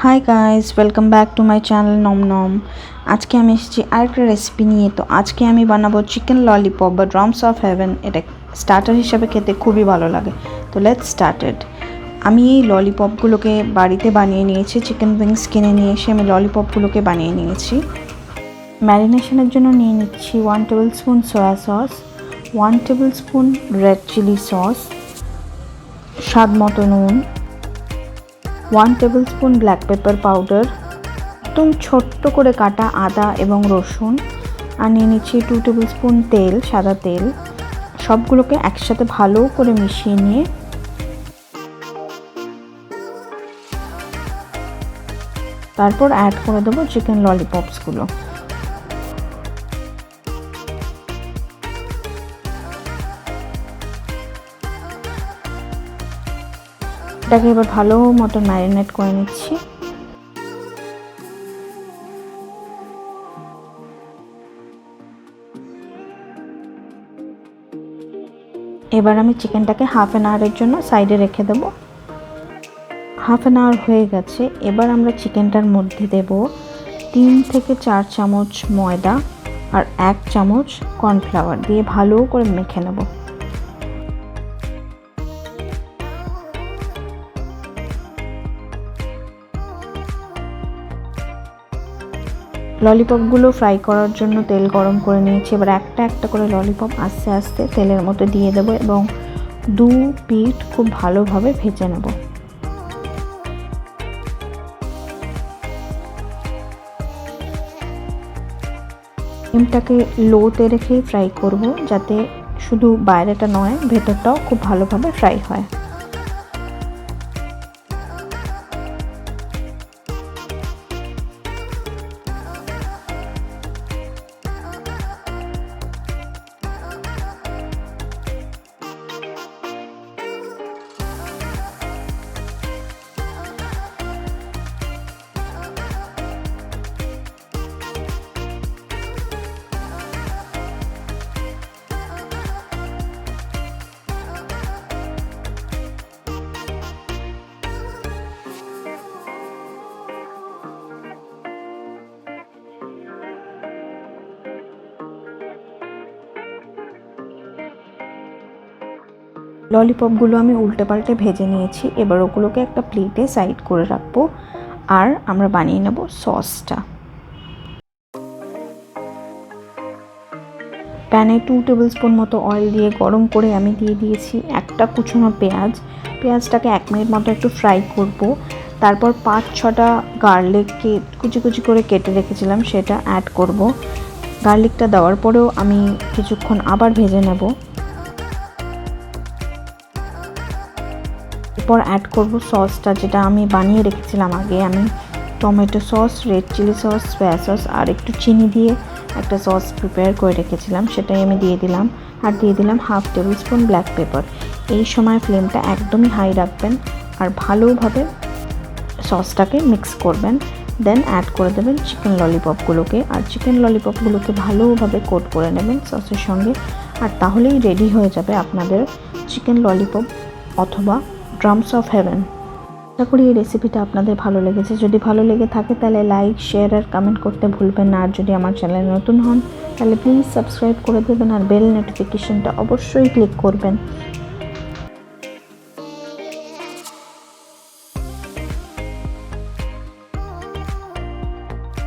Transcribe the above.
Hi guys, welcome back to my channel নম নম। আজকে আমি এসেছি আরেকটা রেসিপি নিয়ে। তো আজকে আমি বানাবো চিকেন ললিপপ বা ড্রামস অফ হেভেন। এটা স্টার্টার হিসাবে খেতে খুবই ভালো লাগে। তো লেটস স্টার্টেড। আমি এই ললিপপগুলোকে বাড়িতে বানিয়ে নিয়েছি। চিকেন উইংস কিনে নিয়ে এসে আমি ললিপপগুলোকে বানিয়ে নিয়েছি। ম্যারিনেশনের জন্য নিয়ে নিচ্ছি 1 tablespoon soya sauce, 1 tablespoon red chilli sauce, স্বাদ মতো নুন, 1 tablespoon black pepper powder, একদম ছোট্ট করে কাটা আদা এবং রসুন, আর নিয়ে নিচ্ছি 2 টেবিল স্পুন তেল, সাদা তেল। সবগুলোকে একসাথে ভালো করে মিশিয়ে নিয়ে তারপর অ্যাড করে দেবো চিকেন ললিপপসগুলো। এটাকে এবার ভালো মতো ম্যারিনেট করে নিচ্ছি। এবার আমি চিকেনটাকে হাফ অ্যান আওয়ারের জন্য সাইডে রেখে দেবো। হাফ অ্যান আওয়ার হয়ে গেছে। এবার আমরা চিকেনটার মধ্যে দেব 3 থেকে 4 চামচ ময়দা আর 1 চামচ কর্নফ্লাওয়ার দিয়ে ভালো করে মেখে নেব। ললিপপগুলো ফ্রাই করার জন্য তেল গরম করে নিয়েছি। এবার একটা একটা করে ললিপপ আস্তে আস্তে তেলের মধ্যে দিয়ে দেব এবং 2 পিঠ খুব ভালোভাবে ভেজে নেব। ডিমটাকে লোতে রেখেই ফ্রাই করব, যাতে শুধু বাইরেটা নয় ভেতরটাও খুব ভালোভাবে ফ্রাই হয়। ললিপপগুলো আমি উল্টে পাল্টে ভেজে নিয়েছি। এবার ওগুলোকে একটা প্লেটে সাইড করে রাখবো। আর আমরা বানিয়ে নেব সসটা। প্যানে 2 টেবিল স্পুন মতো অয়েল দিয়ে গরম করে আমি দিয়ে দিয়েছি একটা কুচনো পেঁয়াজ। পেঁয়াজটাকে 1 মিনিট মতো একটু ফ্রাই করব। তারপর 5-6টা গার্লিককে কুচি কুচি করে কেটে রেখেছিলাম, সেটা অ্যাড করব। গার্লিকটা দেওয়ার পরেও আমি কিছুক্ষণ আবার ভেজে নেব। এরপর অ্যাড করব সসটা, যেটা আমি বানিয়ে রেখেছিলাম আগে। আমি tomato sauce, red chilli sauce, soya sauce আর একটু চিনি দিয়ে একটা সস প্রিপেয়ার করে রেখেছিলাম, সেটাই আমি দিয়ে দিলাম। আর দিয়ে দিলাম 1/2 টেবিল স্পুন ব্ল্যাক পেপার। এই সময় ফ্লেমটা একদমই হাই রাখবেন আর ভালোভাবে সসটাকে মিক্স করবেন। দেন অ্যাড করে দেবেন চিকেন ললিপপগুলোকে, আর চিকেন ললিপপগুলোকে ভালোভাবে কোট করে নেবেন সসের সঙ্গে। আর তাহলেই রেডি হয়ে যাবে আপনাদের চিকেন ললিপপ অথবা ড্রামস অফ হেভেন। আশা করি এই রেসিপিটা আপনাদের ভালো লেগেছে। যদি ভালো লেগে থাকে তাহলে লাইক, শেয়ার আর কমেন্ট করতে ভুলবেন না। আর যদি আমার চ্যানেলে নতুন হন তাহলে প্লিজ সাবস্ক্রাইব করে দেবেন আর বেল নোটিফিকেশনটা অবশ্যই ক্লিক করবেন,